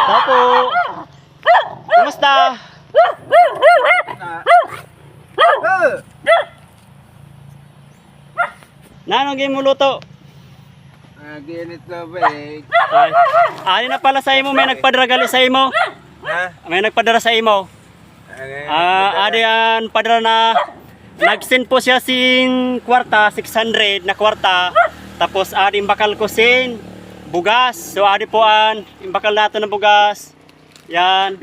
Tapo. Kumusta? Nanong game mo luto? Ginit ko ba eh. Ani na pala sa imo, may nagpadara gali sa imo. Ha? May nagpadara sa imo. Adi yan padara na nag-send po siya sin kwarta, 600 na kwarta. Tapos adi bakal ko sin bugas. So adi po an imbakal nato ng bugas. Yan.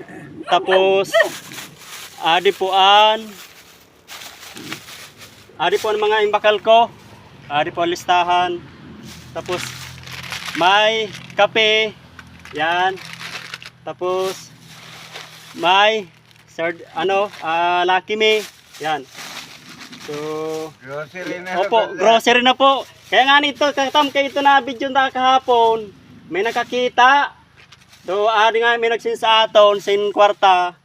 Tapos adi po an mga imbakal ko. Adi po ang listahan. Tapos may kape. Yan. Tapos may Lucky Me. Yan. So, grocery na. opo, grocery na po. Kaya nga nito, katam kayo ito na video na kahapon. May nakakita. So, adi nga may nagsin sa aton, sin kwarta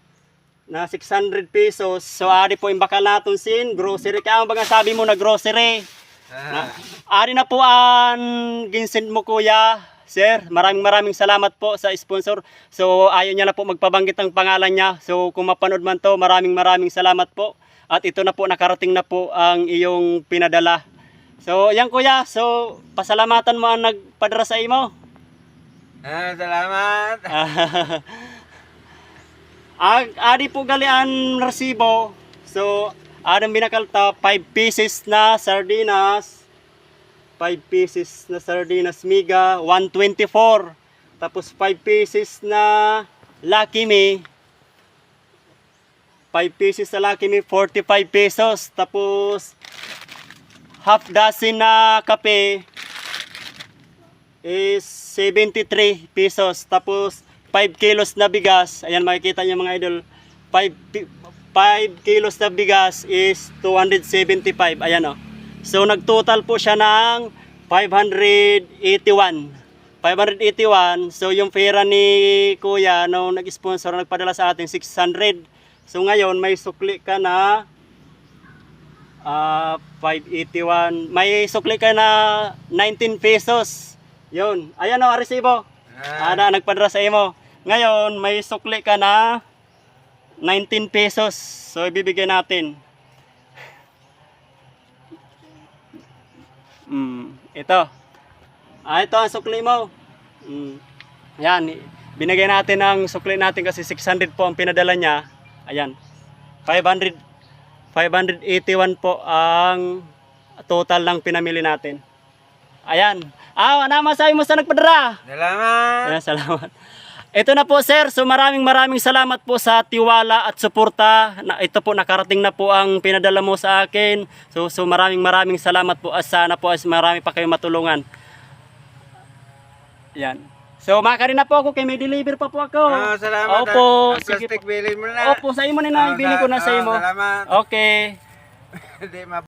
na 600 pesos. So, adi po imbakal natin sin grocery. Kaya ang baga sabi mo na grocery. Ari na po ang ginsend mo kuya, sir. Maraming salamat po sa sponsor. So ayaw niya na po magpabanggit ng pangalan niya. So kung mapanood man to, maraming salamat po. At ito na po, nakarating na po ang iyong pinadala. So yan kuya, so pasalamatan mo ang nagpadara sa imo. Salamat. Adi po gali ang resibo. So adang binakalta 5 pieces na sardinas. 5 pieces na sardinas miga, 124. Tapos 5 pieces na Lucky Me. 5 pieces na Lucky Me, 45 pesos. Tapos half dozen na kape is 73 pesos. Tapos 5 kilos na bigas. Ayan, makikita niyo mga idol. 5 kilos na bigas is 275. Ayan o. So nagtotal po siya ng 581. 581. So yung pera ni kuya nung nag-sponsor, nagpadala sa atin 600. So ngayon may sukli ka na 581. May sukli ka na 19 pesos. Yun. Ayan o, resibo. Nagpadala sa imo. Ngayon may sukli ka na 19 pesos. So ibibigay natin. Ito. Ito ang sukli mo. Yan. Binigay natin ang sukli natin kasi 600 po ang pinadala niya. Ayan. 581 po ang total ng pinamili natin. Ayan. Namasabi mo sa nagpadara. Salamat. Ayan, salamat. Ito na po sir, so maraming salamat po sa tiwala at suporta. Ito po, nakarating na po ang pinadala mo sa akin. So maraming salamat po. Sana po marami pa kayo matulungan. Yan. So makarin na po ako, kay may deliver pa po ako. Salamat. Opo, Sige, plastic bilhin mo na. Opo, sa imo na ibili ko na sa imo. Salamat. Okay.